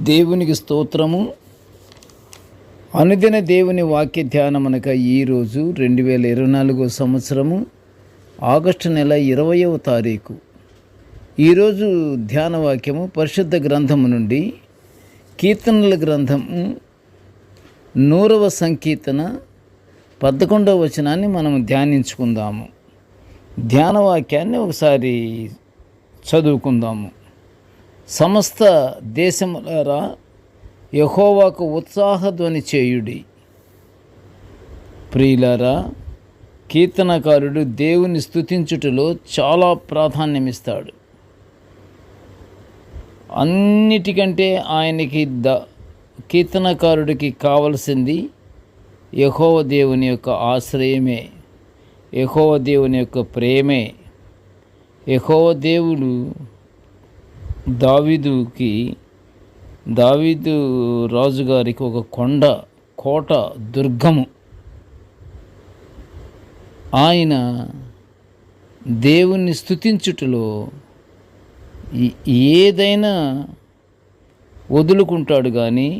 దేవునికి స్తోత్రము. అనుదిన దేవుని వాక్య ధ్యానమనక ఈరోజు 2024 సంవత్సరము ఆగస్టు నెల 20వ తారీఖు. ఈరోజు ధ్యాన వాక్యము పరిశుద్ధ గ్రంథము నుండి కీర్తనల గ్రంథము 100వ సంకీర్తన 11వ వచనాన్ని మనము ధ్యానించుకుందాము. ధ్యాన వాక్యాన్ని ఒకసారి చదువుకుందాము. సమస్త దేశములారా యెహోవాకు ఉత్సాహధ్వని చేయుడి. ప్రియులారా, కీర్తనకారుడు దేవుని స్తుతించుటలో చాలా ప్రాధాన్యమిస్తాడు. అన్నిటికంటే ఆయనకి కీర్తనకారుడికి కావలసింది యెహోవా దేవుని యొక్క ఆశ్రయమే, యెహోవా దేవుని యొక్క ప్రేమే. యెహోవా దేవుడు దావీదు రాజుగారికి ఒక కోట దుర్గము. ఆయన దేవుణ్ణి స్తుతించుటలో ఏదైనా వదులుకుంటాడు, కానీ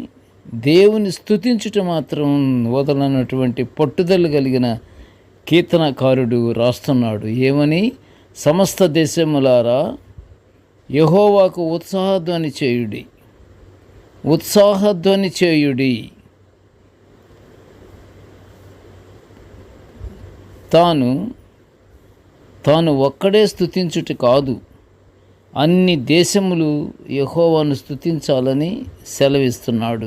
దేవుని స్తుతించుట మాత్రం వదలనటువంటి పట్టుదల కలిగిన కీర్తనకారుడు రాస్తున్నాడు. ఏమని? సమస్త దేశములారా యెహోవాకు ఉత్సాహధ్వని చేయుడి, ఉత్సాహధ్వని చేయుడి. తాను ఒక్కడే స్తుతించుట కాదు, అన్ని దేశములు యెహోవాను స్తుతించాలని సెలవిస్తున్నాడు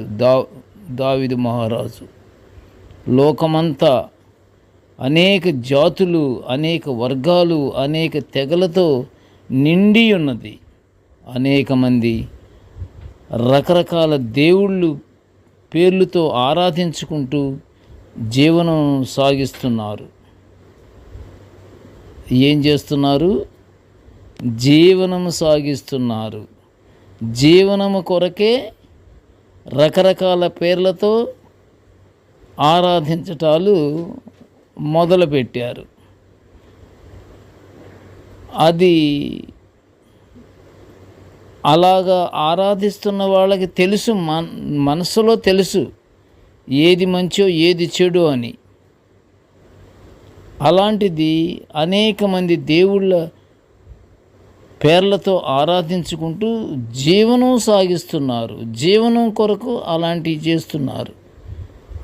దావీదు మహారాజు. లోకమంతా అనేక జాతులు, అనేక వర్గాలు, అనేక తెగలతో నిండి ఉన్నది. అనేక మంది రకరకాల దేవుళ్ళు పేర్లతో ఆరాధించుకుంటూ జీవనం సాగిస్తున్నారు. ఏం చేస్తున్నారు? జీవనము సాగిస్తున్నారు. జీవనము కొరకే రకరకాల పేర్లతో ఆరాధించటాలు మొదలుపెట్టారు. అది అలాగా ఆరాధిస్తున్న వాళ్ళకి తెలుసు, మనసులో తెలుసు ఏది మంచో ఏది చెడు అని. అలాంటిది అనేక మంది దేవుళ్ళ పేర్లతో ఆరాధించుకుంటూ జీవనం సాగిస్తున్నారు. జీవనం కొరకు అలాంటివి చేస్తున్నారు.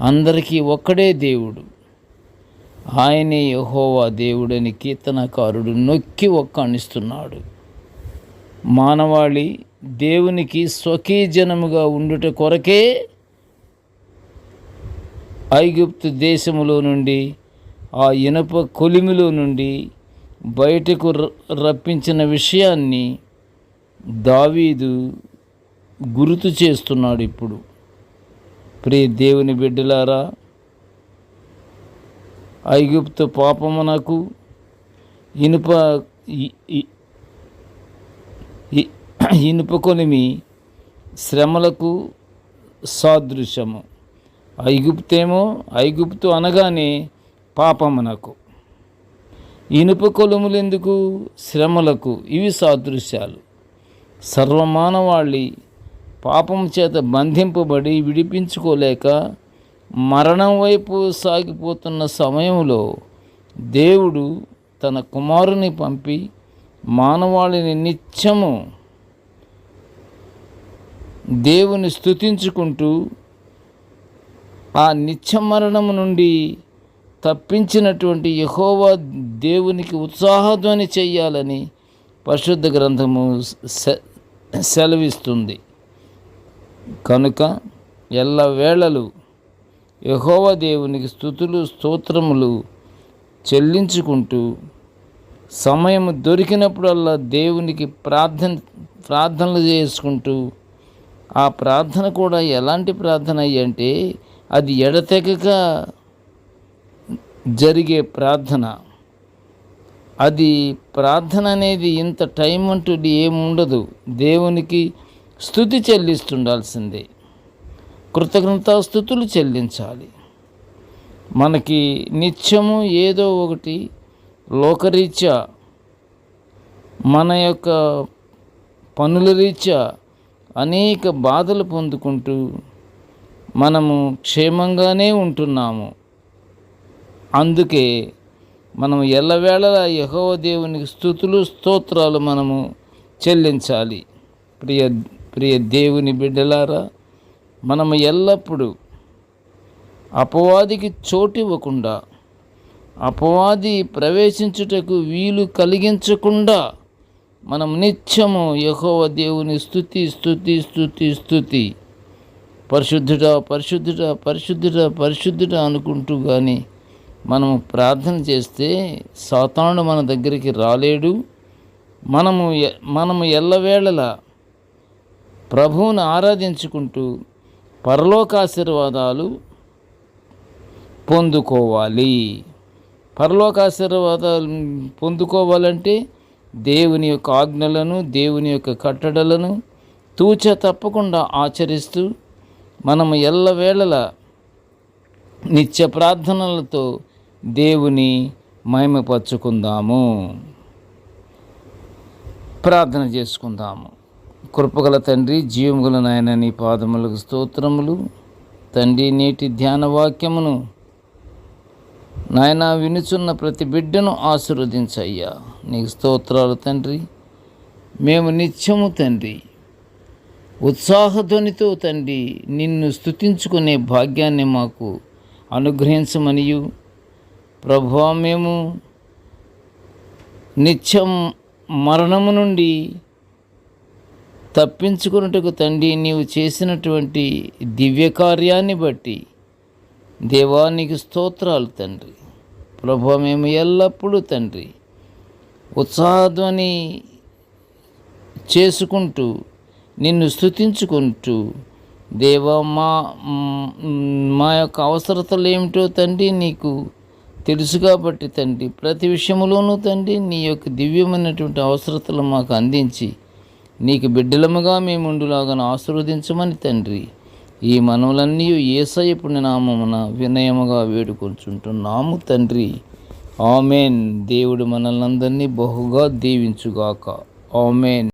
అందరికీ ఒక్కడే దేవుడు, ఆయనే యెహోవా దేవుడని కీర్తనకారుడు నొక్కి ఒక్కాణిస్తున్నాడు. మానవాళి దేవునికి స్వకీయజనముగా ఉండుట కొరకే ఐగుప్తు దేశములో నుండి, ఆ ఇనుప కొలిమిలో నుండి బయటకు రప్పించిన విషయాన్ని దావీదు గుర్తు చేస్తున్నాడు. ఇప్పుడు ప్రియ దేవుని బిడ్డలారా, ఐగుప్తు పాపమునకు ఇనుప కొలిమి శ్రమలకు సాదృశ్యము. ఐగుప్తు అనగానే పాపమునకు, ఇనుప కొలుములు ఎందుకు? శ్రమలకు. ఇవి సాదృశ్యాలు. సర్వమానవాళి పాపం చేత బంధింపబడి విడిపించుకోలేక మరణం వైపు సాగిపోతున్న సమయంలో దేవుడు తన కుమారుని పంపి మానవాళిని నిత్యము దేవుని స్తుతించుకుంటూ ఆ నిత్య మరణము నుండి తప్పించినటువంటి యెహోవా దేవునికి ఉత్సాహధ్వని చెయ్యాలని పరిశుద్ధ గ్రంథము సెలవిస్తుంది. కనుక ఎల్లవేళలు యెహోవా దేవునికి స్తుతులు స్తోత్రములు చెల్లించుకుంటూ సమయం దొరికినప్పుడల్లా దేవునికి ప్రార్థనలు చేసుకుంటూ, ఆ ప్రార్థన కూడా ఎలాంటి ప్రార్థన అంటే అది ఎడతెగక జరిగే ప్రార్థన. అది ప్రార్థన అనేది ఇంత టైం అంటూ ఏముండదు. దేవునికి స్తుతి చెల్లిస్తుండాల్సిందే, కృతజ్ఞతాస్తుతులు చెల్లించాలి. మనకి నిత్యము ఏదో ఒకటి లోకరీత్యా మన యొక్క పనుల రీత్యా అనేక బాధలు పొందుకుంటూ మనము క్షేమంగానే ఉంటున్నాము. అందుకే మనం ఎల్లవేళలా యెహోవా దేవునికి స్తుతులు స్తోత్రాలు మనము చెల్లించాలి. ప్రియ దేవుని బిడ్డలారా, మనము ఎల్లప్పుడూ అపవాదికి చోటివ్వకుండా, అపవాది ప్రవేశించుటకు వీలు కలిగించకుండా మనం నిత్యము యెహోవా దేవుని స్తుతి స్తుతి స్తుతి స్తుతి పరిశుద్ధుడా పరిశుద్ధుడా పరిశుద్ధుడా పరిశుద్ధుడా అనుకుంటూ కానీ మనము చేస్తే సాతానుడు మన దగ్గరికి రాలేడు. మనము ఎల్లవేళలా ప్రభువును ఆరాధించుకుంటూ పరలోకాశీర్వాదాలు పొందుకోవాలి. పరలోకాశీర్వాదాలు పొందుకోవాలంటే దేవుని యొక్క ఆజ్ఞలను, దేవుని యొక్క కట్టడలను తూచ తప్పకుండా ఆచరిస్తూ మనము ఎల్లవేళలా నిత్య ప్రార్థనలతో దేవుని మహిమపరచుకుందాము. ప్రార్థన చేసుకుందాము. కృపగల తండ్రి, జీవముగల నాయన, నీ పాదములకు స్తోత్రములు. తండ్రి, నేటి ధ్యాన వాక్యమును నాయన వినుచున్న ప్రతి బిడ్డను ఆశీర్వదించయ్యా. నీకు స్తోత్రాలు తండ్రి. మేము నిత్యము తండ్రి ఉత్సాహధ్వనితో తండ్రి నిన్ను స్తుతించుకునే భాగ్యాన్ని మాకు అనుగ్రహించమనియు ప్రభువా, మేము నిత్యం మరణము నుండి తప్పించుకున్నట్టుకు తండ్రి నీవు చేసినటువంటి దివ్య కార్యాన్ని బట్టి దేవా నీకు స్తోత్రాలు తండ్రి. ప్రభువా, మేము ఎల్లప్పుడూ తండ్రి ఉత్సాహధ్వని చేసుకుంటూ నిన్ను స్తుతించుకుంటూ దేవా మా యొక్క అవసరతలు ఏమిటో తండ్రి నీకు తెలుసు కాబట్టి తండ్రి ప్రతి విషయంలోనూ తండ్రి నీ యొక్క దివ్యమైనటువంటి అవసరతలు మాకు అందించి నీకు బిడ్డలముగా మేము ఉండులాగా ఆశీర్వదించమని తండ్రి ఈ మనవులన్నీ యేసయ్య పుణ్యనామమున వినయముగా వేడుకొంచుంటున్నాము తండ్రి. ఆమెన్. దేవుడు మనల్నందరినీ బహుగా దీవించుగాక. ఆమెన్.